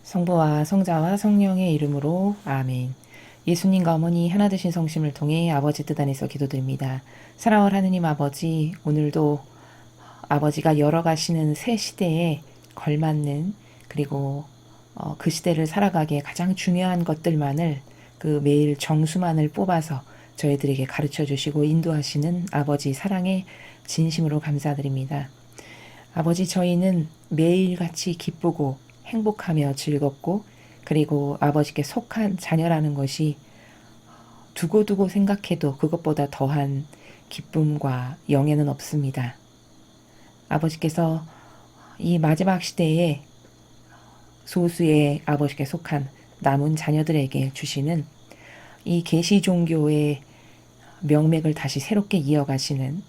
성부와 성자와 성령의 이름으로 아멘. 예수님과 어머니 하나 되신 성심을 통해 아버지 뜻 안에서 기도드립니다. 사랑하는 하느님 아버지, 오늘도 아버지가 열어가시는 새 시대에 걸맞는, 그리고 그 시대를 살아가기에 가장 중요한 것들만을, 그 매일 정수만을 뽑아서 저희들에게 가르쳐 주시고 인도하시는 아버지 사랑에 진심으로 감사드립니다. 아버지, 저희는 매일같이 기쁘고 행복하며 즐겁고, 그리고 아버지께 속한 자녀라는 것이 두고두고 생각해도 그것보다 더한 기쁨과 영예는 없습니다. 아버지께서 이 마지막 시대에 소수의 아버지께 속한 남은 자녀들에게 주시는 이 계시 종교의 명맥을 다시 새롭게 이어가시는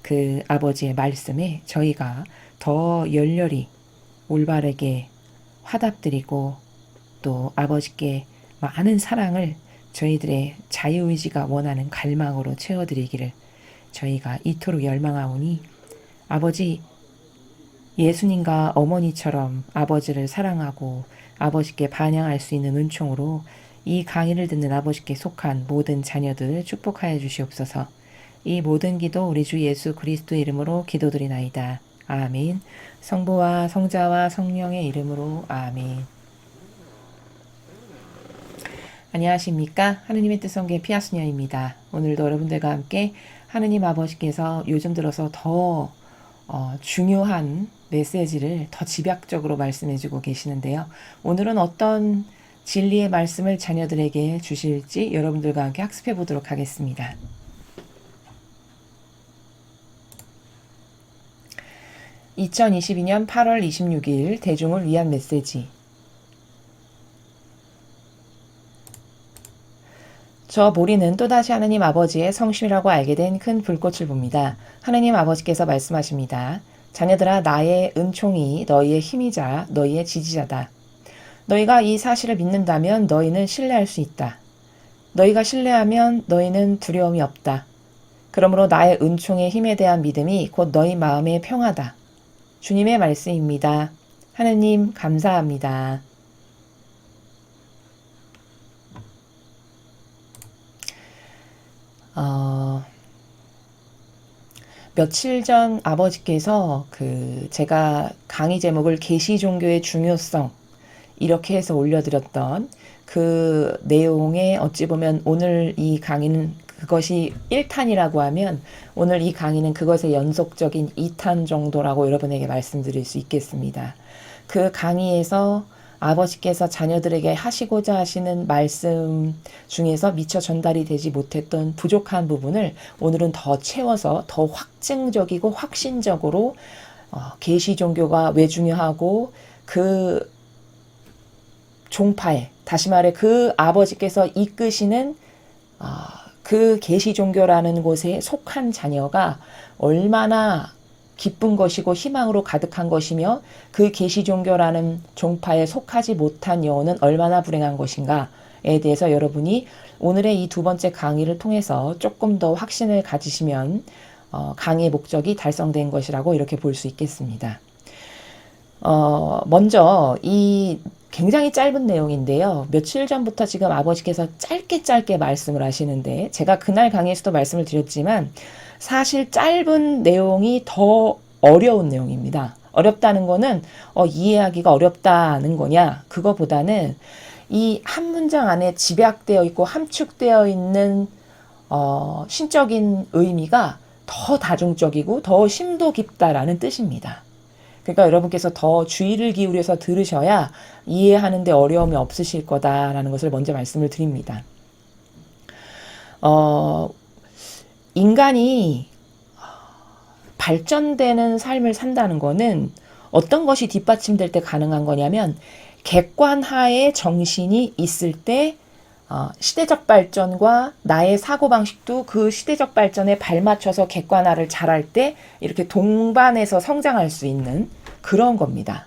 그 아버지의 말씀에 저희가 더 열렬히 올바르게 화답드리고, 또 아버지께 많은 사랑을 저희들의 자유의지가 원하는 갈망으로 채워드리기를 저희가 이토록 열망하오니, 아버지, 예수님과 어머니처럼 아버지를 사랑하고 아버지께 반영할 수 있는 은총으로 이 강의를 듣는 아버지께 속한 모든 자녀들 축복하여 주시옵소서. 이 모든 기도 우리 주 예수 그리스도의 이름으로 기도드리나이다. 아멘. 성부와 성자와 성령의 이름으로 아멘. 안녕하십니까? 하느님의 뜻성계 피아수녀입니다. 오늘도 여러분들과 함께 하느님 아버지께서 요즘 들어서 더 중요한 메시지를 더 집약적으로 말씀해주고 계시는데요. 오늘은 어떤 진리의 말씀을 자녀들에게 주실지 여러분들과 함께 학습해 보도록 하겠습니다. 2022년 8월 26일 대중을 위한 메시지. 저 보리는 또다시 하느님 아버지의 성심이라고 알게 된 큰 불꽃을 봅니다. 하느님 아버지께서 말씀하십니다. 자녀들아, 나의 은총이 너희의 힘이자 너희의 지지자다. 너희가 이 사실을 믿는다면 너희는 신뢰할 수 있다. 너희가 신뢰하면 너희는 두려움이 없다. 그러므로 나의 은총의 힘에 대한 믿음이 곧 너희 마음의 평화다. 주님의 말씀입니다. 하느님 감사합니다. 며칠 전 아버지께서 제가 강의 제목을 계시 종교의 중요성 이렇게 해서 올려드렸던 그 내용에 어찌 보면 오늘 이 강의는 그것이 1탄이라고 하면 오늘 이 강의는 그것의 연속적인 2탄 정도라고 여러분에게 말씀드릴 수 있겠습니다. 그 강의에서 아버지께서 자녀들에게 하시고자 하시는 말씀 중에서 미처 전달이 되지 못했던 부족한 부분을 오늘은 더 채워서 더 확증적이고 확신적으로 계시 종교가 왜 중요하고 그 종파에, 다시 말해 그 아버지께서 이끄시는 그 계시 종교라는 곳에 속한 자녀가 얼마나 기쁜 것이고 희망으로 가득한 것이며, 그 계시 종교라는 종파에 속하지 못한 영혼은 얼마나 불행한 것인가에 대해서 여러분이 오늘의 이 두 번째 강의를 통해서 조금 더 확신을 가지시면 강의의 목적이 달성된 것이라고 이렇게 볼 수 있겠습니다. 먼저 이 굉장히 짧은 내용인데요. 며칠 전부터 지금 아버지께서 짧게 말씀을 하시는데, 제가 그날 강의에서도 말씀을 드렸지만 사실 짧은 내용이 더 어려운 내용입니다. 어렵다는 거는 이해하기가 어렵다는 거냐, 그거보다는 이 한 문장 안에 집약되어 있고 함축되어 있는 신적인 의미가 더 다중적이고 더 심도 깊다라는 뜻입니다. 그러니까 여러분께서 더 주의를 기울여서 들으셔야 이해하는데 어려움이 없으실 거다라는 것을 먼저 말씀을 드립니다. 인간이 발전되는 삶을 산다는 것은 어떤 것이 뒷받침될 때 가능한 거냐면, 객관하에 정신이 있을 때 시대적 발전과 나의 사고방식도 그 시대적 발전에 발맞춰서 객관화를 잘할 때 이렇게 동반해서 성장할 수 있는 그런 겁니다.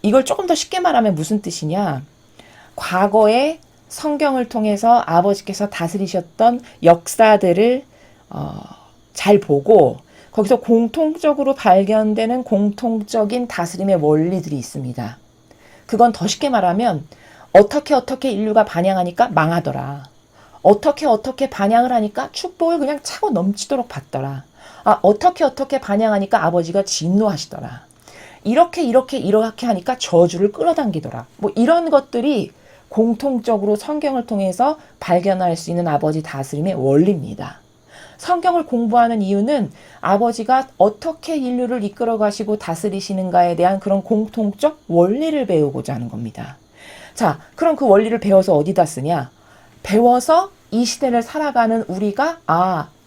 이걸 조금 더 쉽게 말하면 무슨 뜻이냐, 과거에 성경을 통해서 아버지께서 다스리셨던 역사들을 잘 보고 거기서 공통적으로 발견되는 공통적인 다스림의 원리들이 있습니다. 그건 더 쉽게 말하면 어떻게 인류가 반향하니까 망하더라. 어떻게 반향을 하니까 축복을 그냥 차고 넘치도록 받더라. 어떻게 반향하니까 아버지가 진노하시더라. 이렇게 하니까 저주를 끌어당기더라. 뭐 이런 것들이 공통적으로 성경을 통해서 발견할 수 있는 아버지 다스림의 원리입니다. 성경을 공부하는 이유는 아버지가 어떻게 인류를 이끌어 가시고 다스리시는가에 대한 그런 공통적 원리를 배우고자 하는 겁니다. 자, 그럼 그 원리를 배워서 어디다 쓰냐? 배워서 이 시대를 살아가는 우리가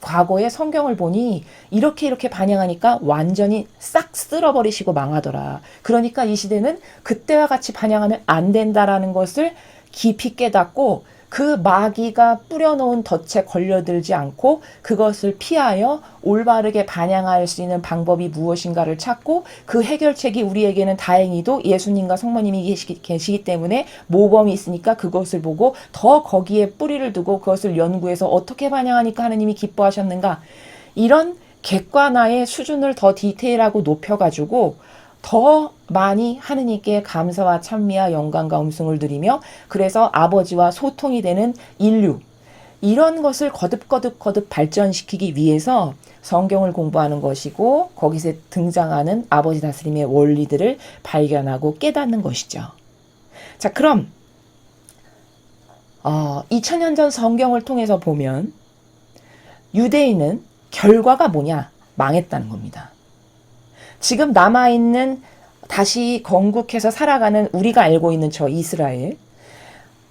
과거의 성경을 보니 이렇게 반향하니까 완전히 싹 쓸어버리시고 망하더라. 그러니까 이 시대는 그때와 같이 반향하면 안 된다라는 것을 깊이 깨닫고 그 마귀가 뿌려놓은 덫에 걸려들지 않고 그것을 피하여 올바르게 반향할 수 있는 방법이 무엇인가를 찾고 그 해결책이 우리에게는 다행히도 예수님과 성모님이 계시기 때문에 모범이 있으니까 그것을 보고 더 거기에 뿌리를 두고 그것을 연구해서 어떻게 반향하니까 하느님이 기뻐하셨는가, 이런 객관화의 수준을 더 디테일하고 높여가지고 더 많이 하느님께 감사와 찬미와 영광과 음성을 드리며 그래서 아버지와 소통이 되는 인류, 이런 것을 거듭 발전시키기 위해서 성경을 공부하는 것이고 거기서 등장하는 아버지 다스림의 원리들을 발견하고 깨닫는 것이죠. 자, 그럼 2000년 전 성경을 통해서 보면 유대인은 결과가 뭐냐? 망했다는 겁니다. 지금 남아있는 다시 건국해서 살아가는 우리가 알고 있는 저 이스라엘,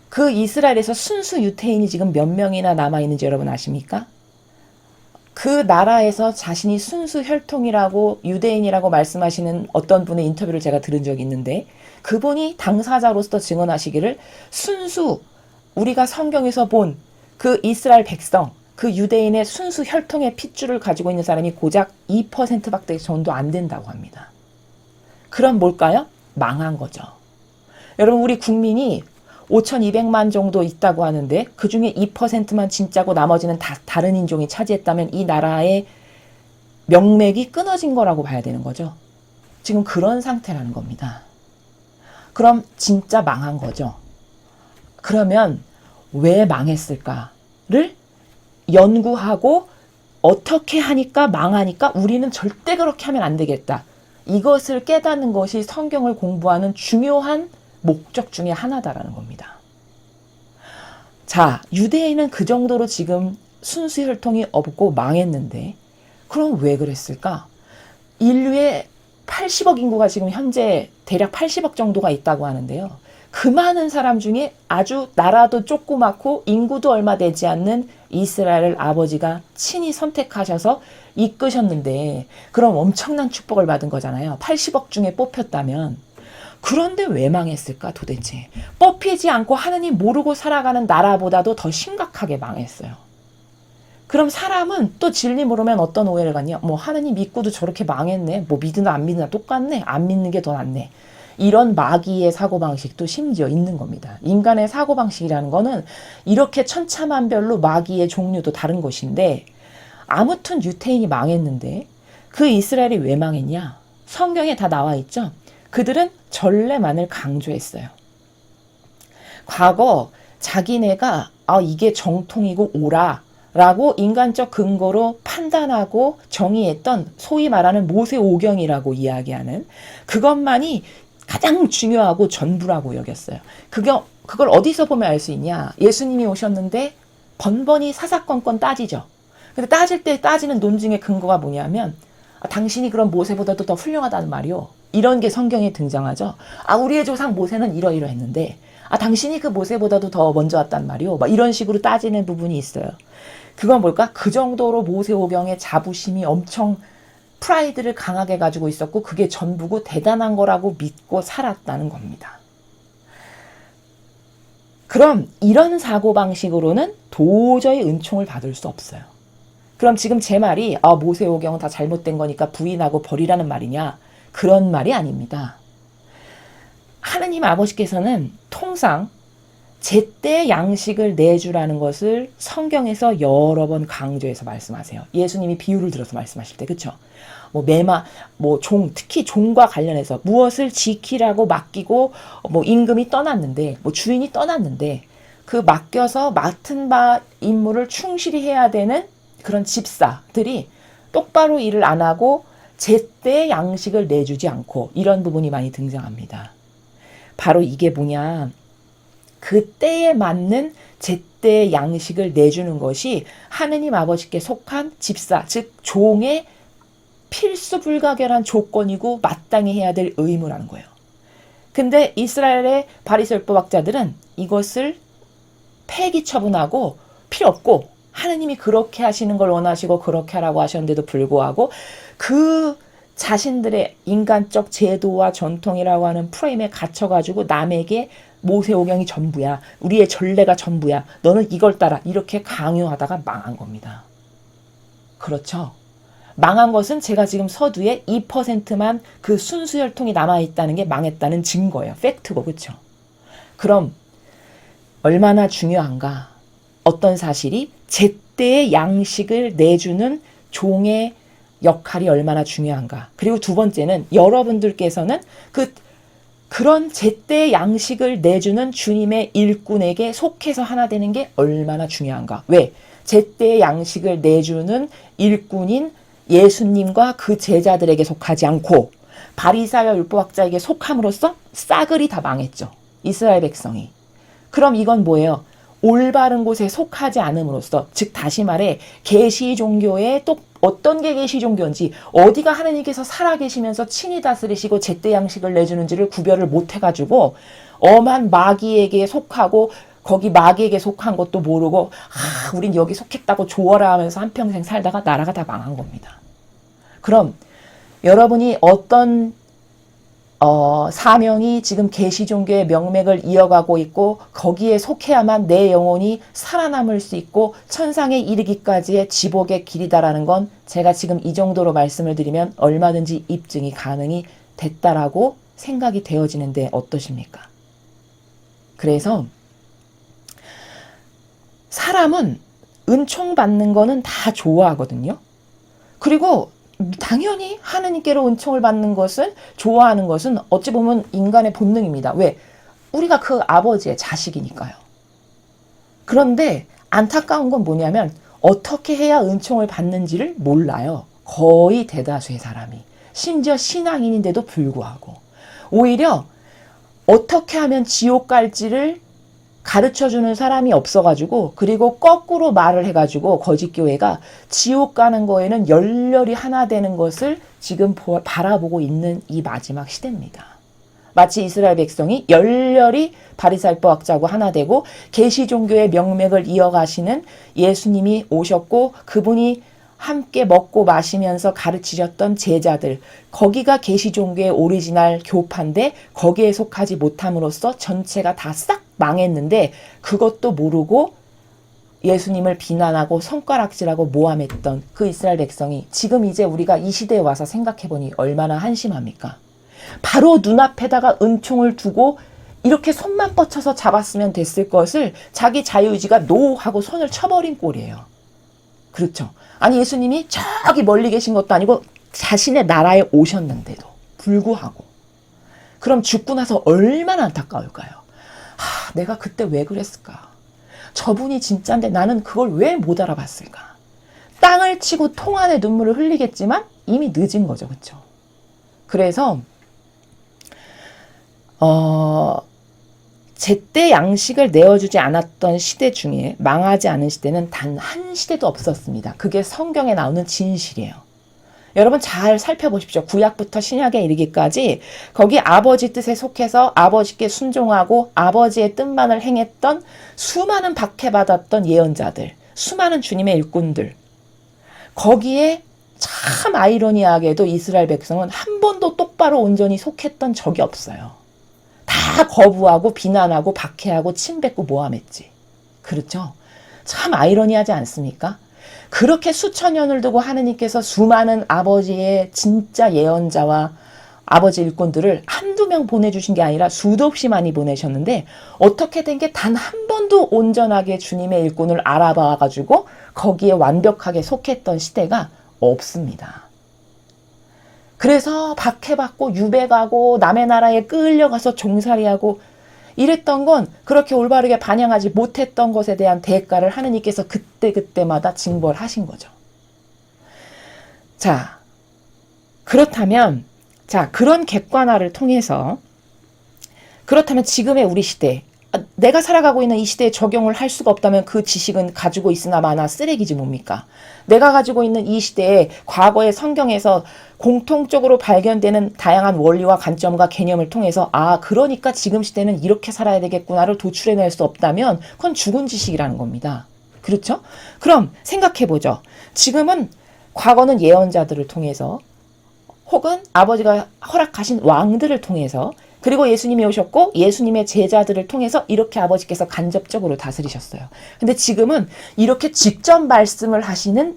그 이스라엘에서 순수 유대인이 지금 몇 명이나 남아있는지 여러분 아십니까? 그 나라에서 자신이 순수 혈통이라고 유대인이라고 말씀하시는 어떤 분의 인터뷰를 제가 들은 적이 있는데 그분이 당사자로서 증언하시기를 순수 우리가 성경에서 본 그 이스라엘 백성, 그 유대인의 순수 혈통의 핏줄을 가지고 있는 사람이 고작 2%밖에 정도 안 된다고 합니다. 그럼 뭘까요? 망한 거죠. 여러분, 우리 국민이 5,200만 정도 있다고 하는데 그 중에 2%만 진짜고 나머지는 다 다른 인종이 차지했다면 이 나라의 명맥이 끊어진 거라고 봐야 되는 거죠. 지금 그런 상태라는 겁니다. 그럼 진짜 망한 거죠. 그러면 왜 망했을까를 연구하고 어떻게 하니까 망하니까 우리는 절대 그렇게 하면 안 되겠다. 이것을 깨닫는 것이 성경을 공부하는 중요한 목적 중에 하나다라는 겁니다. 자, 유대인은 그 정도로 지금 순수 혈통이 없고 망했는데 그럼 왜 그랬을까? 인류의 80억 인구가 지금 현재 대략 80억 정도가 있다고 하는데요. 그 많은 사람 중에 아주 나라도 조그맣고 인구도 얼마 되지 않는 이스라엘을 아버지가 친히 선택하셔서 이끄셨는데 그럼 엄청난 축복을 받은 거잖아요. 80억 중에 뽑혔다면. 그런데 왜 망했을까 도대체? 뽑히지 않고 하느님 모르고 살아가는 나라보다도 더 심각하게 망했어요. 그럼 사람은 또 진리 모르면 어떤 오해를 갖냐? 뭐 하느님 믿고도 저렇게 망했네. 뭐 믿으나 안 믿으나 똑같네. 안 믿는 게 더 낫네. 이런 마귀의 사고방식도 심지어 있는 겁니다. 인간의 사고방식이라는 거는 이렇게 천차만별로 마귀의 종류도 다른 것인데 아무튼 유대인이 망했는데 그 이스라엘이 왜 망했냐? 성경에 다 나와 있죠. 그들은 전례만을 강조했어요. 과거 자기네가 이게 정통이고 옳아라고 인간적 근거로 판단하고 정의했던 소위 말하는 모세 오경이라고 이야기하는 그것만이 가장 중요하고 전부라고 여겼어요. 그걸 어디서 보면 알 수 있냐? 예수님이 오셨는데 번번이 사사건건 따지죠. 근데 따질 때 따지는 논증의 근거가 뭐냐면 당신이 그럼 모세보다도 더 훌륭하다는 말이요. 이런 게 성경에 등장하죠. 우리의 조상 모세는 이러이러했는데 당신이 그 모세보다도 더 먼저 왔단 말이요. 막 이런 식으로 따지는 부분이 있어요. 그건 뭘까? 그 정도로 모세오경의 자부심이 엄청 프라이드를 강하게 가지고 있었고 그게 전부고 대단한 거라고 믿고 살았다는 겁니다. 그럼 이런 사고방식으로는 도저히 은총을 받을 수 없어요. 그럼 지금 제 말이 모세오경은 다 잘못된 거니까 부인하고 버리라는 말이냐? 그런 말이 아닙니다. 하느님 아버지께서는 통상 제때 양식을 내주라는 것을 성경에서 여러 번 강조해서 말씀하세요. 예수님이 비유를 들어서 말씀하실 때, 그쵸? 뭐 매마, 뭐 종, 특히 종과 관련해서 무엇을 지키라고 맡기고 뭐 임금이 떠났는데, 뭐 주인이 떠났는데, 그 맡겨서 맡은 바 임무를 충실히 해야 되는 그런 집사들이 똑바로 일을 안 하고 제때 양식을 내주지 않고 이런 부분이 많이 등장합니다. 바로 이게 뭐냐? 그 때에 맞는 제때 양식을 내주는 것이 하느님 아버지께 속한 집사, 즉 종의 필수 불가결한 조건이고 마땅히 해야 될 의무라는 거예요. 근데 이스라엘의 바리새율법학자들은 이것을 폐기 처분하고 필요 없고 하느님이 그렇게 하시는 걸 원하시고 그렇게 하라고 하셨는데도 불구하고 그 자신들의 인간적 제도와 전통이라고 하는 프레임에 갇혀가지고 남에게 모세오경이 전부야. 우리의 전례가 전부야. 너는 이걸 따라. 이렇게 강요하다가 망한 겁니다. 그렇죠? 망한 것은 제가 지금 서두에 2%만 그 순수 혈통이 남아있다는 게 망했다는 증거예요. 팩트고, 그렇죠? 그럼 얼마나 중요한가? 어떤 사실이 제때의 양식을 내주는 종의 역할이 얼마나 중요한가? 그리고 두 번째는 여러분들께서는 그런 제때의 양식을 내주는 주님의 일꾼에게 속해서 하나 되는 게 얼마나 중요한가? 왜? 제때의 양식을 내주는 일꾼인 예수님과 그 제자들에게 속하지 않고 바리새와 율법학자에게 속함으로써 싸그리 다 망했죠. 이스라엘 백성이. 그럼 이건 뭐예요? 올바른 곳에 속하지 않음으로써, 즉 다시 말해 계시 종교의 또 어떤 게 계시 종교인지, 어디가 하느님께서 살아계시면서 친히 다스리시고 제때 양식을 내주는지를 구별을 못해가지고 엄한 마귀에게 속하고 거기 마귀에게 속한 것도 모르고 우린 여기 속했다고 좋아라 하면서 한평생 살다가 나라가 다 망한 겁니다. 그럼 여러분이 어떤 사명이 지금 계시 종교의 명맥을 이어가고 있고 거기에 속해야만 내 영혼이 살아남을 수 있고 천상에 이르기까지의 지복의 길이다라는 건 제가 지금 이 정도로 말씀을 드리면 얼마든지 입증이 가능이 됐다라고 생각이 되어지는데 어떠십니까? 그래서 사람은 은총 받는 거는 다 좋아하거든요. 그리고 당연히 하느님께로 은총을 받는 것을 좋아하는 것은 어찌 보면 인간의 본능입니다. 왜? 우리가 그 아버지의 자식이니까요. 그런데 안타까운 건 뭐냐면 어떻게 해야 은총을 받는지를 몰라요. 거의 대다수의 사람이. 심지어 신앙인인데도 불구하고. 오히려 어떻게 하면 지옥 갈지를 가르쳐주는 사람이 없어가지고, 그리고 거꾸로 말을 해가지고 거짓교회가 지옥 가는 거에는 열렬히 하나 되는 것을 지금 바라보고 있는 이 마지막 시대입니다. 마치 이스라엘 백성이 열렬히 바리새율법학자하고 하나 되고 계시 종교의 명맥을 이어가시는 예수님이 오셨고 그분이 함께 먹고 마시면서 가르치셨던 제자들, 거기가 계시 종교의 오리지널 교파인데 거기에 속하지 못함으로써 전체가 다 싹 망했는데 그것도 모르고 예수님을 비난하고 손가락질하고 모함했던 그 이스라엘 백성이 지금 이제 우리가 이 시대에 와서 생각해보니 얼마나 한심합니까? 바로 눈앞에다가 은총을 두고 이렇게 손만 뻗쳐서 잡았으면 됐을 것을 자기 자유의지가 노 하고 손을 쳐버린 꼴이에요. 그렇죠. 아니 예수님이 저기 멀리 계신 것도 아니고 자신의 나라에 오셨는데도 불구하고. 그럼 죽고 나서 얼마나 안타까울까요? 내가 그때 왜 그랬을까? 저분이 진짜인데 나는 그걸 왜 못 알아봤을까? 땅을 치고 통 안에 눈물을 흘리겠지만 이미 늦은 거죠. 그렇죠? 그래서 제때 양식을 내어주지 않았던 시대 중에 망하지 않은 시대는 단 한 시대도 없었습니다. 그게 성경에 나오는 진실이에요. 여러분 잘 살펴보십시오. 구약부터 신약에 이르기까지 거기 아버지 뜻에 속해서 아버지께 순종하고 아버지의 뜻만을 행했던 수많은 박해받았던 예언자들, 수많은 주님의 일꾼들, 거기에 참 아이러니하게도 이스라엘 백성은 한 번도 똑바로 온전히 속했던 적이 없어요. 다 거부하고 비난하고 박해하고 침뱉고 모함했지. 그렇죠? 참 아이러니하지 않습니까? 그렇게 수천 년을 두고 하느님께서 수많은 아버지의 진짜 예언자와 아버지 일꾼들을 한두 명 보내주신 게 아니라 수도 없이 많이 보내셨는데 어떻게 된 게 단 한 번도 온전하게 주님의 일꾼을 알아봐가지고 거기에 완벽하게 속했던 시대가 없습니다. 그래서 박해받고 유배가고 남의 나라에 끌려가서 종살이하고 이랬던 건 그렇게 올바르게 반영하지 못했던 것에 대한 대가를 하느님께서 그때그때마다 징벌하신 거죠. 자, 그렇다면 그런 객관화를 통해서 그렇다면 지금의 우리 시대, 내가 살아가고 있는 이 시대에 적용을 할 수가 없다면 그 지식은 가지고 있으나 마나 쓰레기지 뭡니까? 내가 가지고 있는 이 시대에 과거의 성경에서 공통적으로 발견되는 다양한 원리와 관점과 개념을 통해서 그러니까 지금 시대는 이렇게 살아야 되겠구나를 도출해낼 수 없다면 그건 죽은 지식이라는 겁니다. 그렇죠? 그럼 생각해보죠. 지금은 과거는 예언자들을 통해서 혹은 아버지가 허락하신 왕들을 통해서 그리고 예수님이 오셨고 예수님의 제자들을 통해서 이렇게 아버지께서 간접적으로 다스리셨어요. 근데 지금은 이렇게 직접 말씀을 하시는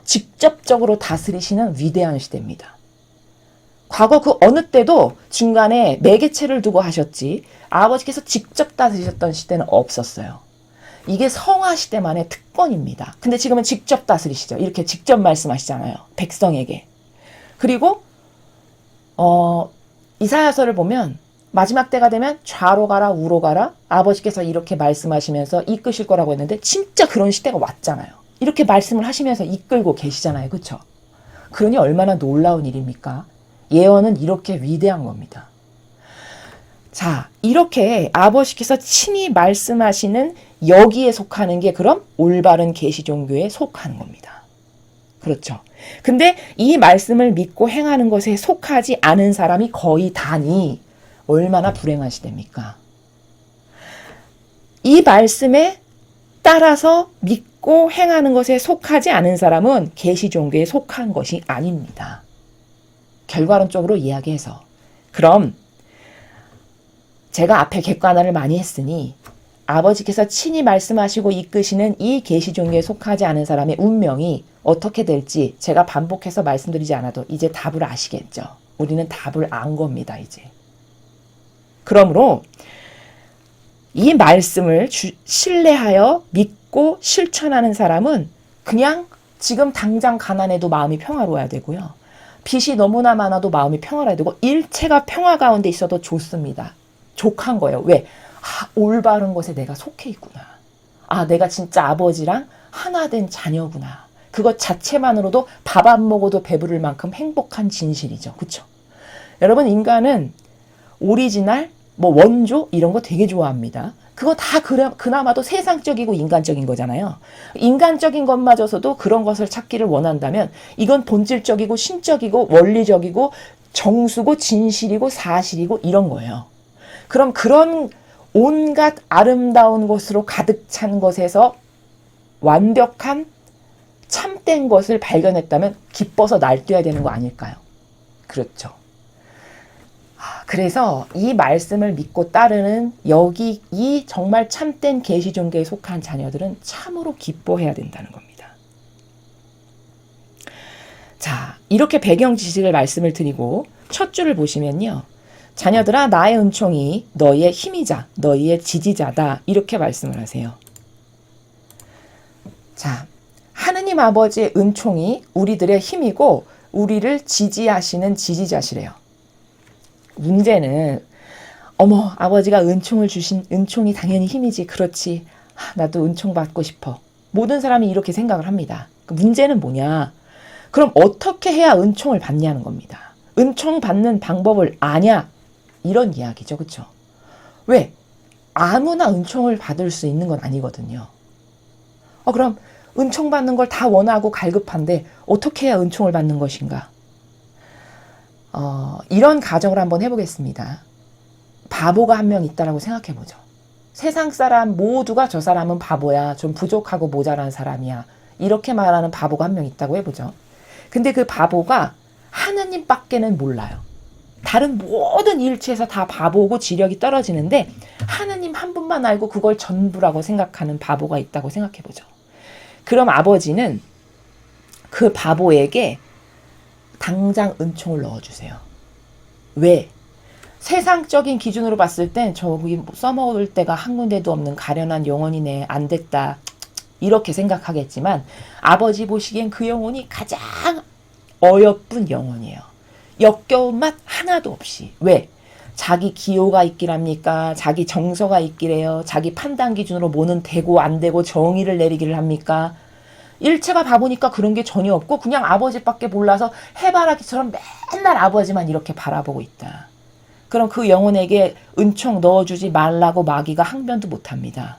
직접적으로 다스리시는 위대한 시대입니다. 과거 그 어느 때도 중간에 매개체를 두고 하셨지 아버지께서 직접 다스리셨던 시대는 없었어요. 이게 성화 시대만의 특권입니다. 근데 지금은 직접 다스리시죠. 이렇게 직접 말씀하시잖아요. 백성에게. 그리고 이사야서를 보면 마지막 때가 되면 좌로 가라 우로 가라 아버지께서 이렇게 말씀하시면서 이끄실 거라고 했는데 진짜 그런 시대가 왔잖아요. 이렇게 말씀을 하시면서 이끌고 계시잖아요. 그렇죠? 그러니 얼마나 놀라운 일입니까? 예언은 이렇게 위대한 겁니다. 자, 이렇게 아버지께서 친히 말씀하시는 여기에 속하는 게 그럼 올바른 계시 종교에 속하는 겁니다. 그렇죠? 근데 이 말씀을 믿고 행하는 것에 속하지 않은 사람이 거의 다니 얼마나 불행한 시대입니까? 이 말씀에 따라서 믿고 행하는 것에 속하지 않은 사람은 계시 종교에 속한 것이 아닙니다. 결과론적으로 이야기해서 그럼 제가 앞에 객관화를 많이 했으니 아버지께서 친히 말씀하시고 이끄시는 이 계시 종교에 속하지 않은 사람의 운명이 어떻게 될지 제가 반복해서 말씀드리지 않아도 이제 답을 아시겠죠. 우리는 답을 안 겁니다. 이제. 그러므로 이 말씀을 신뢰하여 믿고 실천하는 사람은 그냥 지금 당장 가난해도 마음이 평화로워야 되고요. 빚이 너무나 많아도 마음이 평화로워야 되고 일체가 평화 가운데 있어도 좋습니다. 족한 거예요. 왜? 올바른 곳에 내가 속해 있구나. 내가 진짜 아버지랑 하나 된 자녀구나. 그것 자체만으로도 밥 안 먹어도 배부를 만큼 행복한 진실이죠. 그렇죠? 여러분 인간은 오리지널, 원조 이런 거 되게 좋아합니다. 그거 다 그나마도 세상적이고 인간적인 거잖아요. 인간적인 것마저서도 그런 것을 찾기를 원한다면 이건 본질적이고 신적이고 원리적이고 정수고 진실이고 사실이고 이런 거예요. 그럼 그런 온갖 아름다운 것으로 가득 찬 것에서 완벽한 참된 것을 발견했다면 기뻐서 날뛰어야 되는 거 아닐까요? 그렇죠. 그래서 이 말씀을 믿고 따르는 여기 이 정말 참된 계시 종교에 속한 자녀들은 참으로 기뻐해야 된다는 겁니다. 자, 이렇게 배경 지식을 말씀을 드리고 첫 줄을 보시면요. 자녀들아 나의 은총이 너희의 힘이자 너희의 지지자다 이렇게 말씀을 하세요. 자, 하느님 아버지의 은총이 우리들의 힘이고 우리를 지지하시는 지지자시래요. 문제는 아버지가 은총을 주신 은총이 당연히 힘이지. 그렇지. 나도 은총 받고 싶어. 모든 사람이 이렇게 생각을 합니다. 문제는 뭐냐? 그럼 어떻게 해야 은총을 받냐는 겁니다. 은총 받는 방법을 아냐? 이런 이야기죠. 그렇죠? 왜? 아무나 은총을 받을 수 있는 건 아니거든요. 그럼 은총 받는 걸 다 원하고 갈급한데 어떻게 해야 은총을 받는 것인가? 이런 가정을 한번 해보겠습니다. 바보가 한 명 있다라고 생각해보죠. 세상 사람 모두가 저 사람은 바보야. 좀 부족하고 모자란 사람이야. 이렇게 말하는 바보가 한 명 있다고 해보죠. 근데 그 바보가 하느님밖에는 몰라요. 다른 모든 일체에서 다 바보고 지력이 떨어지는데 하느님 한 분만 알고 그걸 전부라고 생각하는 바보가 있다고 생각해보죠. 그럼 아버지는 그 바보에게 당장 은총을 넣어주세요. 왜? 세상적인 기준으로 봤을 땐 저기 써먹을 데가 한 군데도 없는 가련한 영혼이네. 안 됐다. 이렇게 생각하겠지만 아버지 보시기엔 그 영혼이 가장 어여쁜 영혼이에요. 역겨운 맛 하나도 없이. 왜? 자기 기호가 있기랍니까? 자기 정서가 있기래요? 자기 판단 기준으로 뭐는 되고 안 되고 정의를 내리기를 합니까? 일체가 봐보니까 그런 게 전혀 없고 그냥 아버지밖에 몰라서 해바라기처럼 맨날 아버지만 이렇게 바라보고 있다. 그럼 그 영혼에게 은총 넣어주지 말라고 마귀가 항변도 못합니다.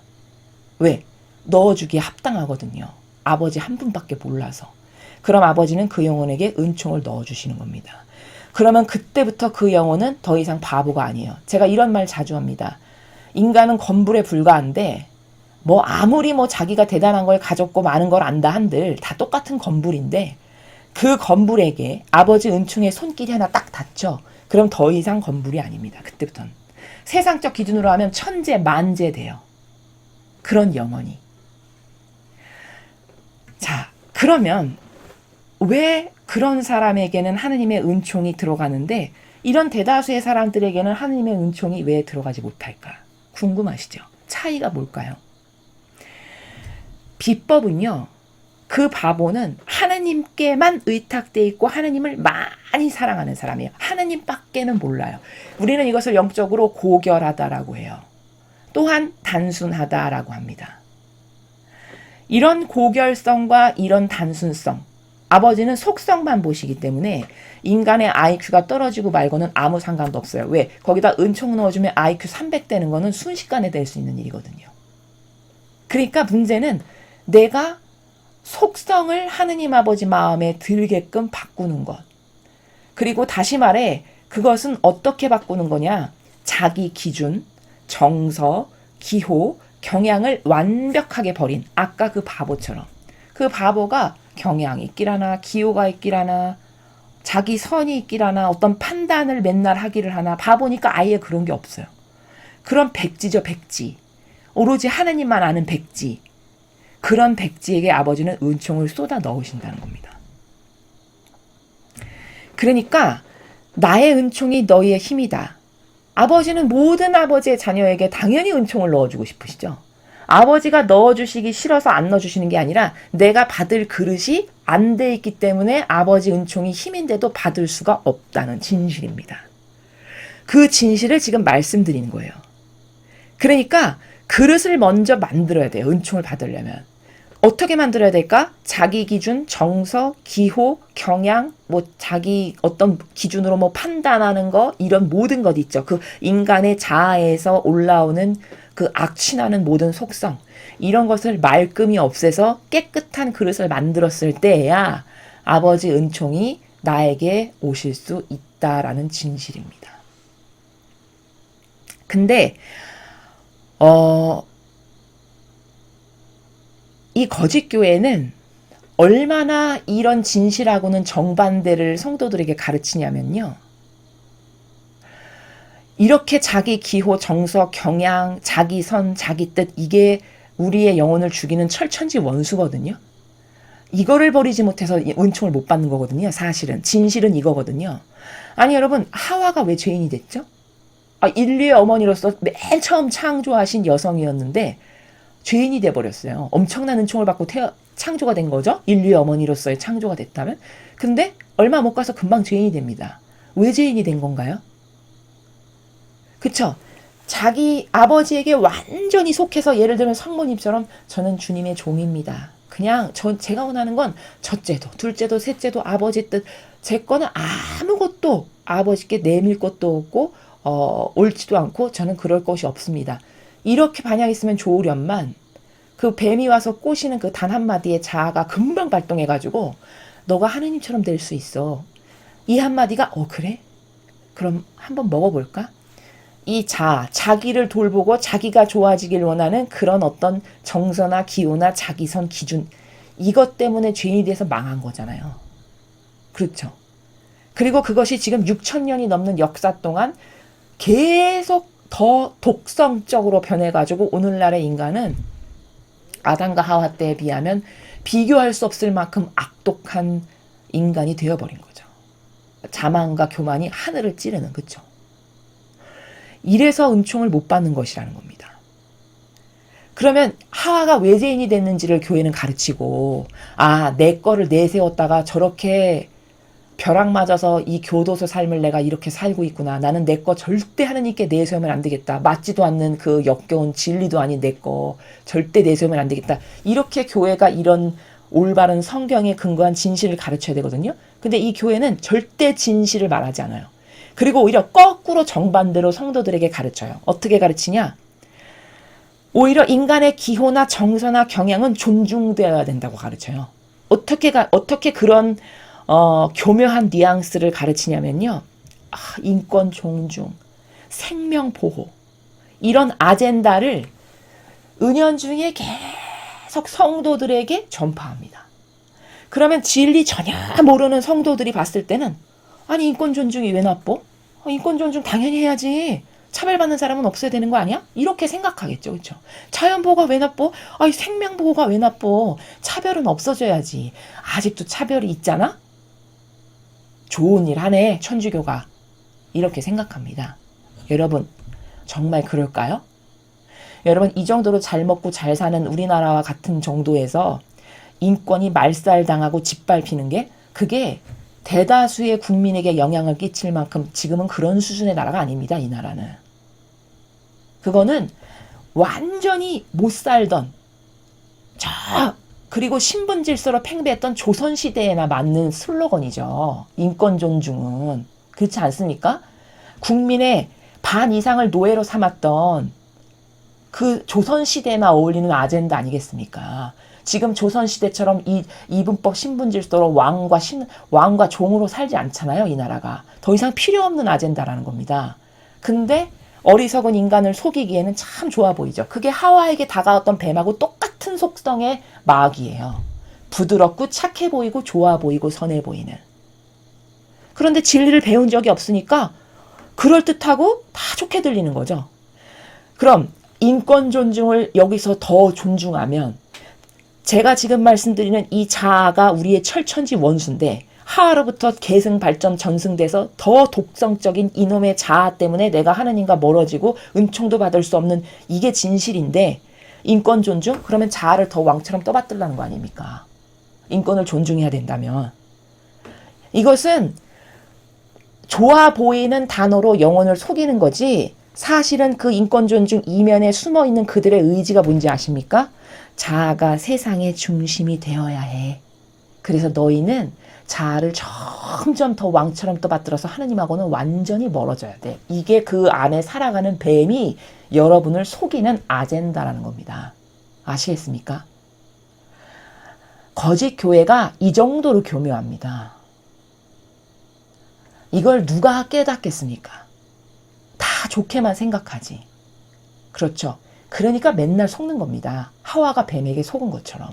왜? 넣어주기에 합당하거든요. 아버지 한 분밖에 몰라서. 그럼 아버지는 그 영혼에게 은총을 넣어주시는 겁니다. 그러면 그때부터 그 영혼은 더 이상 바보가 아니에요. 제가 이런 말 자주 합니다. 인간은 건불에 불과한데 뭐 아무리 뭐 자기가 대단한 걸 가졌고 많은 걸 안다 한들 다 똑같은 건불인데 그 건불에게 아버지 은총의 손길이 하나 딱 닿죠. 그럼 더 이상 건불이 아닙니다. 그때부터는. 세상적 기준으로 하면 천재 만재 돼요. 그런 영혼이. 자, 그러면 왜 그런 사람에게는 하느님의 은총이 들어가는데 이런 대다수의 사람들에게는 하느님의 은총이 왜 들어가지 못할까? 궁금하시죠? 차이가 뭘까요? 비법은요. 그 바보는 하나님께만 의탁돼 있고 하나님을 많이 사랑하는 사람이에요. 하나님밖에는 몰라요. 우리는 이것을 영적으로 고결하다라고 해요. 또한 단순하다라고 합니다. 이런 고결성과 이런 단순성, 아버지는 속성만 보시기 때문에 인간의 IQ가 떨어지고 말고는 아무 상관도 없어요. 왜? 거기다 은총 넣어주면 IQ 300 되는 거는 순식간에 될 수 있는 일이거든요. 그러니까 문제는 내가 속성을 하느님 아버지 마음에 들게끔 바꾸는 것. 그리고 다시 말해 그것은 어떻게 바꾸는 거냐? 자기 기준, 정서, 기호, 경향을 완벽하게 버린 아까 그 바보처럼. 그 바보가 경향이 있기라나 기호가 있기라나 자기 선이 있기라나 어떤 판단을 맨날 하기를 하나 바보니까 아예 그런 게 없어요. 그런 백지죠, 백지. 오로지 하느님만 아는 백지. 그런 백지에게 아버지는 은총을 쏟아 넣으신다는 겁니다. 그러니까 나의 은총이 너희의 힘이다. 아버지는 모든 아버지의 자녀에게 당연히 은총을 넣어주고 싶으시죠. 아버지가 넣어주시기 싫어서 안 넣어주시는 게 아니라 내가 받을 그릇이 안 돼 있기 때문에 아버지 은총이 힘인데도 받을 수가 없다는 진실입니다. 그 진실을 지금 말씀드리는 거예요. 그러니까 그릇을 먼저 만들어야 돼요. 은총을 받으려면. 어떻게 만들어야 될까? 자기 기준, 정서, 기호, 경향, 뭐 자기 어떤 기준으로 뭐 판단하는 거 이런 모든 것 있죠. 그 인간의 자아에서 올라오는 그 악취나는 모든 속성 이런 것을 말끔히 없애서 깨끗한 그릇을 만들었을 때야 아버지 은총이 나에게 오실 수 있다라는 진실입니다. 근데 이 거짓교회는 얼마나 이런 진실하고는 정반대를 성도들에게 가르치냐면요. 이렇게 자기 기호, 정서, 경향, 자기 선, 자기 뜻 이게 우리의 영혼을 죽이는 철천지 원수거든요. 이거를 버리지 못해서 은총을 못 받는 거거든요. 사실은. 진실은 이거거든요. 아니 여러분 하와가 왜 죄인이 됐죠? 인류의 어머니로서 맨 처음 창조하신 여성이었는데 죄인이 돼버렸어요. 엄청난 은총을 받고 창조가 된 거죠. 인류의 어머니로서의 창조가 됐다면. 근데 얼마 못 가서 금방 죄인이 됩니다. 왜 죄인이 된 건가요? 그쵸? 자기 아버지에게 완전히 속해서 예를 들면 성모님처럼 저는 주님의 종입니다. 그냥 제가 원하는 건 첫째도 둘째도 셋째도 아버지 뜻 제 거는 아무것도 아버지께 내밀 것도 없고 옳지도 않고 저는 그럴 것이 없습니다. 이렇게 반향했으면 좋으련만 그 뱀이 와서 꼬시는 그 단 한마디의 자아가 금방 발동해가지고 너가 하느님처럼 될 수 있어. 이 한마디가 그래? 그럼 한번 먹어볼까? 이 자기를 돌보고 자기가 좋아지길 원하는 그런 어떤 정서나 기호나 자기선 기준 이것 때문에 죄인이 돼서 망한 거잖아요. 그렇죠. 그리고 그것이 지금 6,000년이 넘는 역사 동안 계속 더 독성적으로 변해가지고 오늘날의 인간은 아담과 하와 때에 비하면 비교할 수 없을 만큼 악독한 인간이 되어버린 거죠. 자만과 교만이 하늘을 찌르는, 그쵸? 이래서 은총을 못 받는 것이라는 겁니다. 그러면 하와가 외제인이 됐는지를 교회는 가르치고, 아, 내 거를 내세웠다가 저렇게 벼락 맞아서 이 교도소 삶을 내가 이렇게 살고 있구나. 나는 내 거 절대 하느님께 내세우면 안 되겠다. 맞지도 않는 그 역겨운 진리도 아닌 내 거 절대 내세우면 안 되겠다. 이렇게 교회가 이런 올바른 성경에 근거한 진실을 가르쳐야 되거든요. 근데 이 교회는 절대 진실을 말하지 않아요. 그리고 오히려 거꾸로 정반대로 성도들에게 가르쳐요. 어떻게 가르치냐? 오히려 인간의 기호나 정서나 경향은 존중되어야 된다고 가르쳐요. 어떻게 그런 교묘한 뉘앙스를 가르치냐면요. 인권 존중, 생명 보호, 이런 아젠다를 은연중에 계속 성도들에게 전파합니다. 그러면 진리 전혀 모르는 성도들이 봤을 때는, 아니, 인권 존중이 왜 나빠? 인권 존중 당연히 해야지. 차별받는 사람은 없어야 되는 거 아니야? 이렇게 생각하겠죠. 그렇죠? 자연보호가 왜 나빠? 아니, 생명보호가 왜 나빠? 차별은 없어져야지. 아직도 차별이 있잖아? 좋은 일 하네, 천주교가. 이렇게 생각합니다. 여러분, 정말 그럴까요? 여러분, 이 정도로 잘 먹고 잘 사는 우리나라와 같은 정도에서 인권이 말살당하고 짓밟히는 게, 그게 대다수의 국민에게 영향을 끼칠 만큼 지금은 그런 수준의 나라가 아닙니다. 이 나라는. 그거는 완전히 못 살던, 그리고 신분 질서로 팽배했던 조선시대에나 맞는 슬로건이죠. 인권 존중은. 그렇지 않습니까? 국민의 반 이상을 노예로 삼았던 그 조선시대에나 어울리는 아젠다 아니겠습니까? 지금 조선시대처럼 이분법 신분 질서로 왕과 종으로 살지 않잖아요. 이 나라가. 더 이상 필요 없는 아젠다라는 겁니다. 근데 어리석은 인간을 속이기에는 참 좋아 보이죠. 그게 하와에게 다가왔던 뱀하고 똑같은 속성의 마귀예요. 부드럽고 착해 보이고 좋아 보이고 선해 보이는. 그런데 진리를 배운 적이 없으니까 그럴듯하고 다 좋게 들리는 거죠. 그럼 인권 존중을 여기서 더 존중하면, 제가 지금 말씀드리는 이 자아가 우리의 철천지 원수인데, 하와로부터 계승 발전 전승돼서 더 독성적인 이놈의 자아 때문에 내가 하느님과 멀어지고 은총도 받을 수 없는, 이게 진실인데, 인권 존중? 그러면 자아를 더 왕처럼 떠받들라는 거 아닙니까? 인권을 존중해야 된다면. 이것은 좋아 보이는 단어로 영혼을 속이는 거지, 사실은 그 인권 존중 이면에 숨어있는 그들의 의지가 뭔지 아십니까? 자아가 세상의 중심이 되어야 해. 그래서 너희는 자아를 점점 더 왕처럼 떠받들어서 하느님하고는 완전히 멀어져야 돼. 이게 그 안에 살아가는 뱀이 여러분을 속이는 아젠다라는 겁니다. 아시겠습니까? 거짓 교회가 이 정도로 교묘합니다. 이걸 누가 깨닫겠습니까? 다 좋게만 생각하지. 그렇죠? 그러니까 맨날 속는 겁니다. 하와가 뱀에게 속은 것처럼.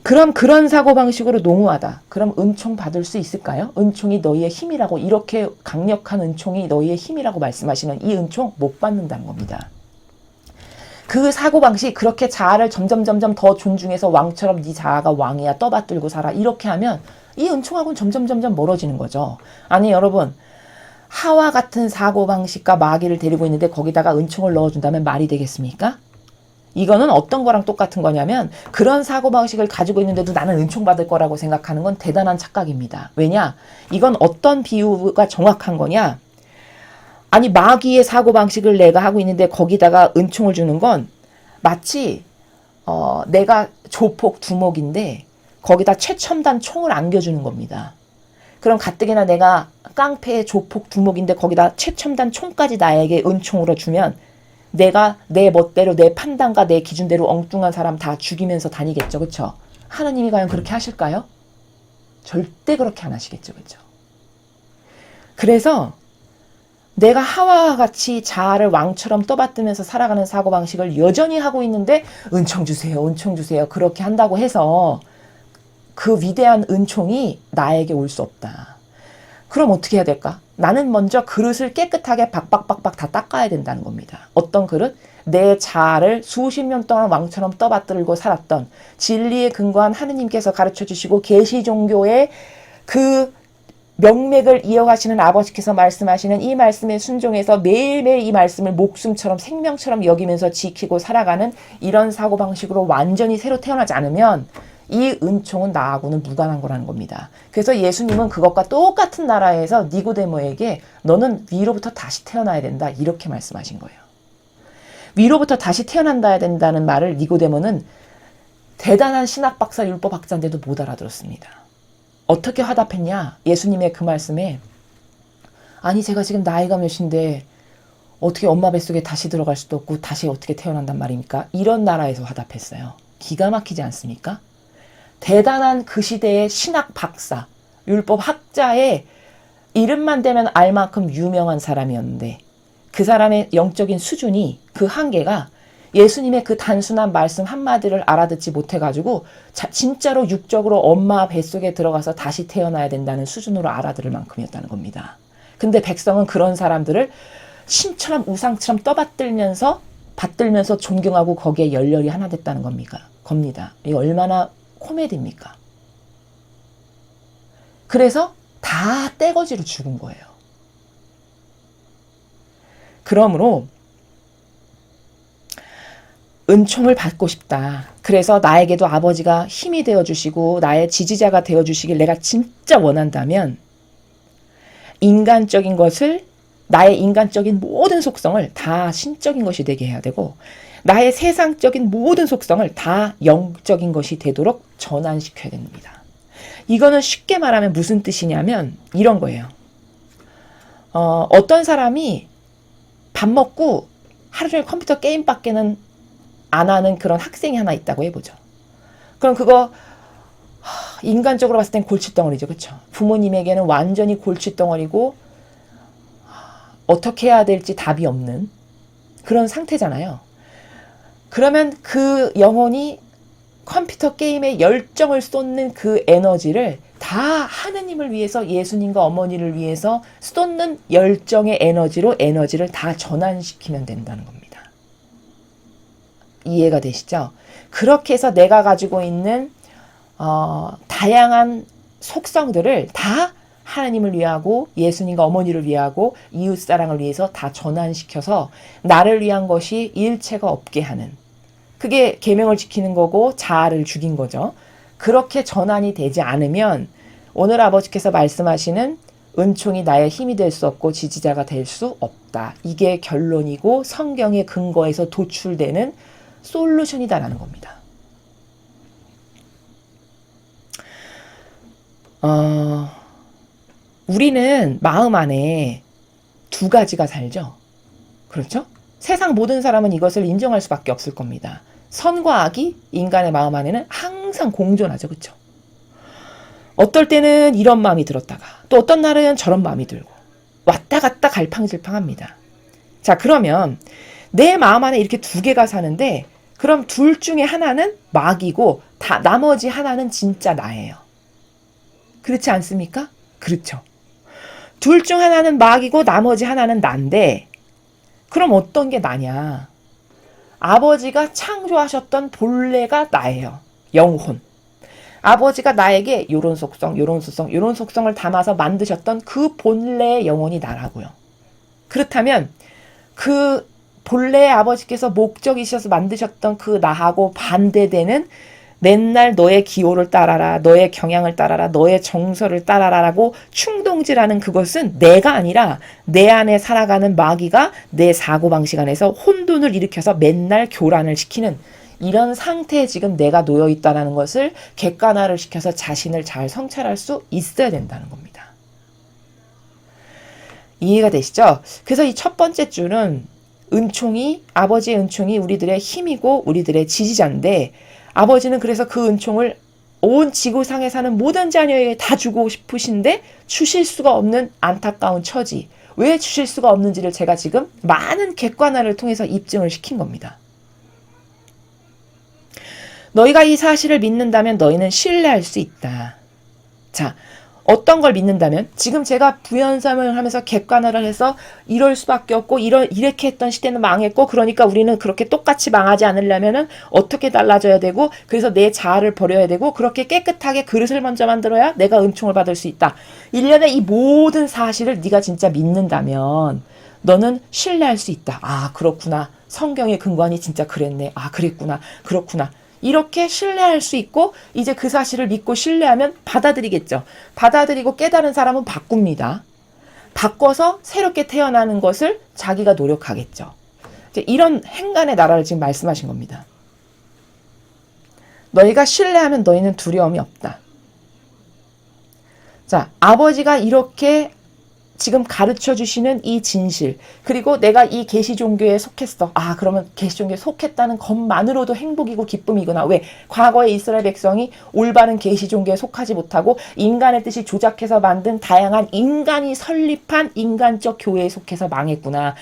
그럼 그런 사고방식으로 농후하다. 그럼 은총 받을 수 있을까요? 은총이 너희의 힘이라고, 이렇게 강력한 은총이 너희의 힘이라고 말씀하시는 이 은총 못 받는다는 겁니다. 그 사고방식, 그렇게 자아를 점점 더 존중해서 왕처럼 네 자아가 왕이야, 떠받들고 살아, 이렇게 하면 이 은총하고는 점점 멀어지는 거죠. 아니 여러분, 하와 같은 사고방식과 마귀를 데리고 있는데 거기다가 은총을 넣어준다면 말이 되겠습니까? 이거는 어떤 거랑 똑같은 거냐면, 그런 사고방식을 가지고 있는데도 나는 은총 받을 거라고 생각하는 건 대단한 착각입니다. 왜냐? 이건 어떤 비유가 정확한 거냐? 아니, 마귀의 사고방식을 내가 하고 있는데 거기다가 은총을 주는 건 마치 내가 조폭 두목인데 거기다 최첨단 총을 안겨주는 겁니다. 그럼 가뜩이나 내가 깡패의 조폭 두목인데 거기다 최첨단 총까지 나에게 은총으로 주면 내가 내 멋대로, 내 판단과 내 기준대로 엉뚱한 사람 다 죽이면서 다니겠죠. 그렇죠? 하나님이 과연 그렇게 하실까요? 절대 그렇게 안 하시겠죠. 그렇죠? 그래서 내가 하와와 같이 자아를 왕처럼 떠받들면서 살아가는 사고방식을 여전히 하고 있는데 은총 주세요, 은총 주세요, 그렇게 한다고 해서 그 위대한 은총이 나에게 올 수 없다. 그럼 어떻게 해야 될까? 나는 먼저 그릇을 깨끗하게 박박박박 다 닦아야 된다는 겁니다. 어떤 그릇? 내 자아를 수십 년 동안 왕처럼 떠받들고 살았던, 진리에 근거한 하느님께서 가르쳐 주시고 계시 종교의 그 명맥을 이어가시는 아버지께서 말씀하시는 이 말씀에 순종해서 매일매일 이 말씀을 목숨처럼 생명처럼 여기면서 지키고 살아가는 이런 사고방식으로 완전히 새로 태어나지 않으면 이 은총은 나하고는 무관한 거라는 겁니다. 그래서 예수님은 그것과 똑같은 나라에서 니고데모에게 너는 위로부터 다시 태어나야 된다 이렇게 말씀하신 거예요. 위로부터 다시 태어난다야 된다는 말을 니고데모는 대단한 신학 박사, 율법 박사인데도 못 알아들었습니다. 어떻게 화답했냐? 예수님의 그 말씀에 아니 제가 지금 나이가 몇인데 어떻게 엄마 뱃속에 다시 들어갈 수도 없고 다시 어떻게 태어난단 말입니까? 이런 나라에서 화답했어요. 기가 막히지 않습니까? 대단한 그 시대의 신학 박사, 율법 학자의 이름만 대면 알 만큼 유명한 사람이었는데 그 사람의 영적인 수준이 그 한계가 예수님의 그 단순한 말씀 한마디를 알아듣지 못해가지고 진짜로 육적으로 엄마 뱃속에 들어가서 다시 태어나야 된다는 수준으로 알아들을 만큼이었다는 겁니다. 근데 백성은 그런 사람들을 신처럼 우상처럼 받들면서 존경하고 거기에 열렬히 하나 됐다는 겁니다. 이게 얼마나 코미디입니까? 그래서 다 떼거지로 죽은 거예요. 그러므로 은총을 받고 싶다. 그래서 나에게도 아버지가 힘이 되어주시고 나의 지지자가 되어주시길 내가 진짜 원한다면 인간적인 것을 나의 인간적인 모든 속성을 다 신적인 것이 되게 해야 되고 나의 세상적인 모든 속성을 다 영적인 것이 되도록 전환시켜야 됩니다. 이거는 쉽게 말하면 무슨 뜻이냐면 이런 거예요. 어떤 사람이 밥 먹고 하루 종일 컴퓨터 게임밖에는 안 하는 그런 학생이 하나 있다고 해보죠. 그럼 그거 인간적으로 봤을 땐 골칫덩어리죠. 그렇죠? 부모님에게는 완전히 골칫덩어리고 어떻게 해야 될지 답이 없는 그런 상태잖아요. 그러면 그 영혼이 컴퓨터 게임에 열정을 쏟는 그 에너지를 다 하느님을 위해서 예수님과 어머니를 위해서 쏟는 열정의 에너지를 다 전환시키면 된다는 겁니다. 이해가 되시죠? 그렇게 해서 내가 가지고 있는 다양한 속성들을 다 하나님을 위하고 예수님과 어머니를 위하고 이웃사랑을 위해서 다 전환시켜서 나를 위한 것이 일체가 없게 하는 그게 계명을 지키는 거고 자아를 죽인 거죠. 그렇게 전환이 되지 않으면 오늘 아버지께서 말씀하시는 은총이 나의 힘이 될 수 없고 지지자가 될 수 없다. 이게 결론이고 성경의 근거에서 도출되는 솔루션이다라는 겁니다. 우리는 마음 안에 두 가지가 살죠. 그렇죠? 세상 모든 사람은 이것을 인정할 수밖에 없을 겁니다. 선과 악이 인간의 마음 안에는 항상 공존하죠. 그렇죠? 어떨 때는 이런 마음이 들었다가 또 어떤 날은 저런 마음이 들고 왔다 갔다 갈팡질팡합니다. 자, 그러면 내 마음 안에 이렇게 두 개가 사는데 그럼 둘 중에 하나는 막이고 나머지 하나는 진짜 나예요. 그렇지 않습니까? 그렇죠. 둘 중 하나는 막이고 나머지 하나는 난데 그럼 어떤 게 나냐? 아버지가 창조하셨던 본래가 나예요. 영혼. 아버지가 나에게 요런 속성, 요런 속성, 요런 속성을 담아서 만드셨던 그 본래의 영혼이 나라고요. 그렇다면 그 본래의 아버지께서 목적이셔서 만드셨던 그 나하고 반대되는 맨날 너의 기호를 따라라, 너의 경향을 따라라, 너의 정서를 따라라라고 충동질하는 그것은 내가 아니라 내 안에 살아가는 마귀가 내 사고방식 안에서 혼돈을 일으켜서 맨날 교란을 시키는 이런 상태에 지금 내가 놓여있다는 것을 객관화를 시켜서 자신을 잘 성찰할 수 있어야 된다는 겁니다. 이해가 되시죠? 그래서 이 첫 번째 줄은 아버지의 은총이 우리들의 힘이고 우리들의 지지자인데 아버지는 그래서 그 은총을 온 지구상에 사는 모든 자녀에게 다 주고 싶으신데 주실 수가 없는 안타까운 처지. 왜 주실 수가 없는지를 제가 지금 많은 객관화를 통해서 입증을 시킨 겁니다. 너희가 이 사실을 믿는다면 너희는 신뢰할 수 있다. 자, 어떤 걸 믿는다면 지금 제가 부연설명을 하면서 객관화를 해서 이럴 수밖에 없고 이렇게 했던 시대는 망했고 그러니까 우리는 그렇게 똑같이 망하지 않으려면은 어떻게 달라져야 되고 그래서 내 자아를 버려야 되고 그렇게 깨끗하게 그릇을 먼저 만들어야 내가 은총을 받을 수 있다. 일련의 이 모든 사실을 네가 진짜 믿는다면 너는 신뢰할 수 있다. 아 그렇구나. 성경의 근거니 진짜 그랬네. 아 그랬구나. 그렇구나. 이렇게 신뢰할 수 있고 이제 그 사실을 믿고 신뢰하면 받아들이겠죠. 받아들이고 깨달은 사람은 바꿉니다. 바꿔서 새롭게 태어나는 것을 자기가 노력하겠죠. 이제 이런 행간의 나라를 지금 말씀하신 겁니다. 너희가 신뢰하면 너희는 두려움이 없다. 자, 아버지가 이렇게 지금 가르쳐 주시는 이 진실 그리고 내가 이 계시 종교에 속했어. 아 그러면 계시 종교에 속했다는 것만으로도 행복이고 기쁨이구나. 왜? 과거의 이스라엘 백성이 올바른 계시 종교에 속하지 못하고 인간의 뜻이 조작해서 만든 다양한 인간이 설립한 인간적 교회에 속해서 망했구나.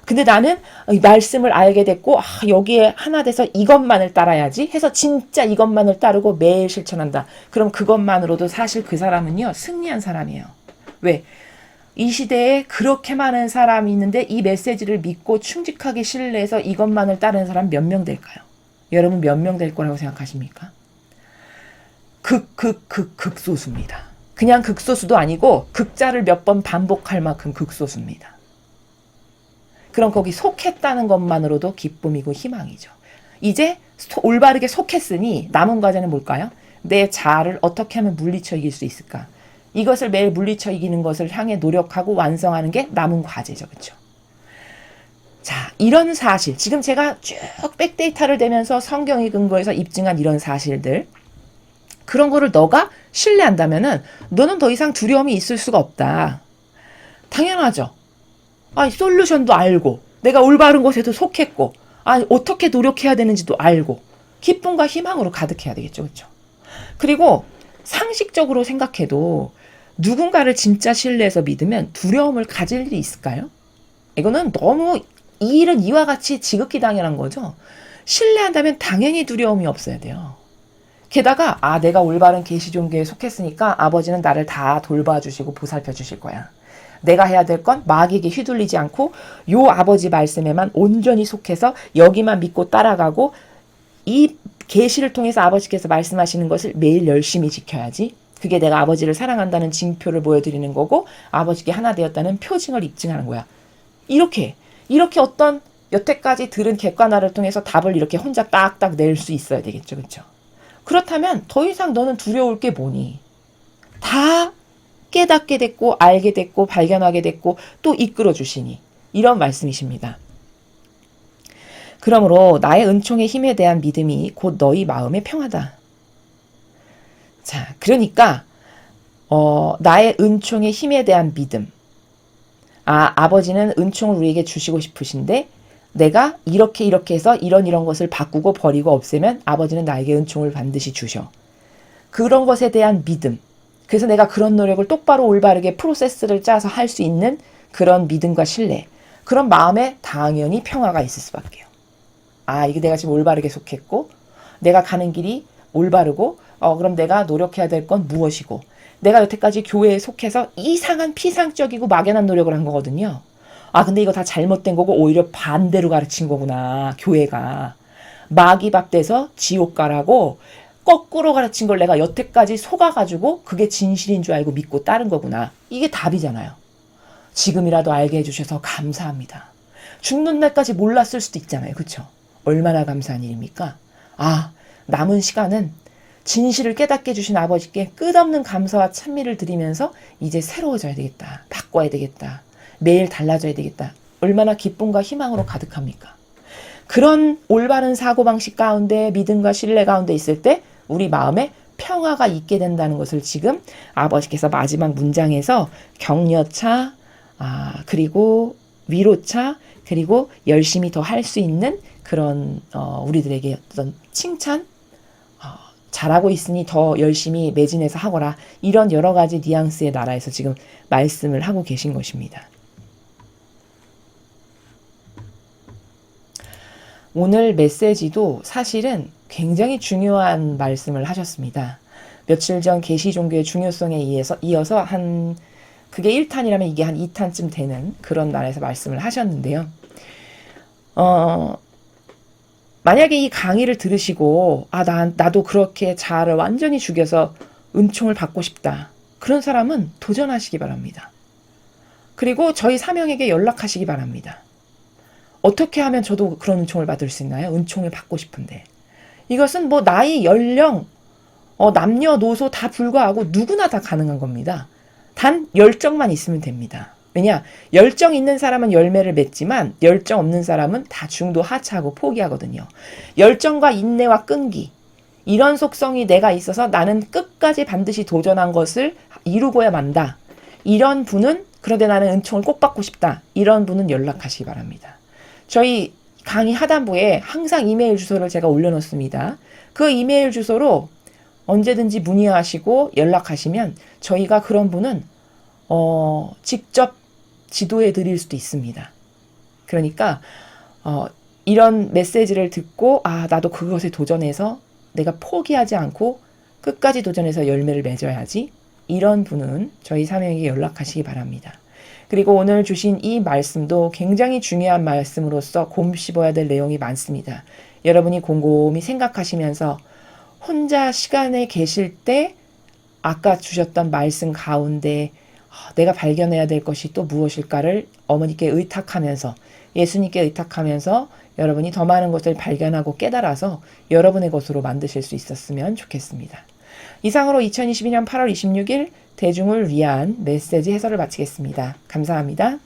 근데 나는 이 말씀을 알게 됐고 여기에 하나 돼서 이것만을 따라야지 해서 진짜 이것만을 따르고 매일 실천한다. 그럼 그것만으로도 사실 그 사람은요 승리한 사람이에요. 왜? 이 시대에 그렇게 많은 사람이 있는데 이 메시지를 믿고 충직하게 신뢰해서 이것만을 따르는 사람 몇 명 될까요? 여러분 몇 명 될 거라고 생각하십니까? 극소수입니다. 그냥 극소수도 아니고 극자를 몇 번 반복할 만큼 극소수입니다. 그럼 거기 속했다는 것만으로도 기쁨이고 희망이죠. 이제 올바르게 속했으니 남은 과제는 뭘까요? 내 자아를 어떻게 하면 물리쳐 이길 수 있을까? 이것을 매일 물리쳐 이기는 것을 향해 노력하고 완성하는 게 남은 과제죠. 그렇죠? 자, 이런 사실. 지금 제가 쭉 백데이터를 대면서 성경의 근거에서 입증한 이런 사실들. 그런 거를 너가 신뢰한다면은 너는 더 이상 두려움이 있을 수가 없다. 당연하죠. 솔루션도 알고 내가 올바른 곳에도 속했고 어떻게 노력해야 되는지도 알고 기쁨과 희망으로 가득해야 되겠죠. 그렇죠? 그리고 상식적으로 생각해도 누군가를 진짜 신뢰해서 믿으면 두려움을 가질 일이 있을까요? 이거는 너무 이 일은 이와 같이 지극히 당연한 거죠. 신뢰한다면 당연히 두려움이 없어야 돼요. 게다가 내가 올바른 계시 종교에 속했으니까 아버지는 나를 다 돌봐주시고 보살펴 주실 거야. 내가 해야 될 건 마귀에게 휘둘리지 않고 요 아버지 말씀에만 온전히 속해서 여기만 믿고 따라가고 이 계시를 통해서 아버지께서 말씀하시는 것을 매일 열심히 지켜야지. 그게 내가 아버지를 사랑한다는 징표를 보여드리는 거고 아버지께 하나 되었다는 표징을 입증하는 거야. 이렇게 어떤 여태까지 들은 객관화를 통해서 답을 이렇게 혼자 딱딱 낼 수 있어야 되겠죠. 그렇죠? 그렇다면 더 이상 너는 두려울 게 뭐니? 다 깨닫게 됐고 알게 됐고 발견하게 됐고 또 이끌어 주시니 이런 말씀이십니다. 그러므로 나의 은총의 힘에 대한 믿음이 곧 너희 마음의 평화다. 자, 그러니까 나의 은총의 힘에 대한 믿음. 아버지는 은총을 우리에게 주시고 싶으신데 내가 이렇게 해서 이런 것을 바꾸고 버리고 없애면 아버지는 나에게 은총을 반드시 주셔. 그런 것에 대한 믿음. 그래서 내가 그런 노력을 똑바로 올바르게 프로세스를 짜서 할 수 있는 그런 믿음과 신뢰. 그런 마음에 당연히 평화가 있을 수밖에요. 이게 내가 지금 올바르게 속했고 내가 가는 길이 올바르고 그럼 내가 노력해야 될 건 무엇이고 내가 여태까지 교회에 속해서 이상한 피상적이고 막연한 노력을 한 거거든요. 근데 이거 다 잘못된 거고 오히려 반대로 가르친 거구나. 교회가 마귀 밥 돼서 지옥 가라고 거꾸로 가르친 걸 내가 여태까지 속아가지고 그게 진실인 줄 알고 믿고 따른 거구나. 이게 답이잖아요. 지금이라도 알게 해주셔서 감사합니다. 죽는 날까지 몰랐을 수도 있잖아요. 그렇죠? 얼마나 감사한 일입니까? 남은 시간은 진실을 깨닫게 해주신 아버지께 끝없는 감사와 찬미를 드리면서 이제 새로워져야 되겠다. 바꿔야 되겠다. 매일 달라져야 되겠다. 얼마나 기쁨과 희망으로 가득합니까? 그런 올바른 사고방식 가운데 믿음과 신뢰 가운데 있을 때 우리 마음에 평화가 있게 된다는 것을 지금 아버지께서 마지막 문장에서 격려차, 그리고 위로차, 그리고 열심히 더 할 수 있는 그런 우리들에게 어떤 칭찬, 잘하고 있으니 더 열심히 매진해서 하거라. 이런 여러 가지 뉘앙스의 나라에서 지금 말씀을 하고 계신 것입니다. 오늘 메시지도 사실은 굉장히 중요한 말씀을 하셨습니다. 며칠 전 계시 종교의 중요성에 이어서 그게 1탄이라면 이게 한 2탄쯤 되는 그런 날에서 말씀을 하셨는데요. 만약에 이 강의를 들으시고 나도 그렇게 자아를 완전히 죽여서 은총을 받고 싶다. 그런 사람은 도전하시기 바랍니다. 그리고 저희 사명에게 연락하시기 바랍니다. 어떻게 하면 저도 그런 은총을 받을 수 있나요? 은총을 받고 싶은데. 이것은 뭐 나이, 연령, 남녀노소 다 불구하고 누구나 다 가능한 겁니다. 단 열정만 있으면 됩니다. 왜냐? 열정 있는 사람은 열매를 맺지만 열정 없는 사람은 다 중도 하차하고 포기하거든요. 열정과 인내와 끈기, 이런 속성이 내가 있어서 나는 끝까지 반드시 도전한 것을 이루고야 만다. 이런 분은 그런데 나는 은총을 꼭 받고 싶다. 이런 분은 연락하시기 바랍니다. 저희 강의 하단부에 항상 이메일 주소를 제가 올려놓습니다. 그 이메일 주소로 언제든지 문의하시고 연락하시면 저희가 그런 분은 직접 지도해 드릴 수도 있습니다. 그러니까 이런 메시지를 듣고 나도 그것에 도전해서 내가 포기하지 않고 끝까지 도전해서 열매를 맺어야지. 이런 분은 저희 사명에게 연락하시기 바랍니다. 그리고 오늘 주신 이 말씀도 굉장히 중요한 말씀으로서 곰씹어야 될 내용이 많습니다. 여러분이 곰곰이 생각하시면서 혼자 시간에 계실 때 아까 주셨던 말씀 가운데 내가 발견해야 될 것이 또 무엇일까를 어머니께 의탁하면서 예수님께 의탁하면서 여러분이 더 많은 것을 발견하고 깨달아서 여러분의 것으로 만드실 수 있었으면 좋겠습니다. 이상으로 2022년 8월 26일 대중을 위한 메시지 해설을 마치겠습니다. 감사합니다.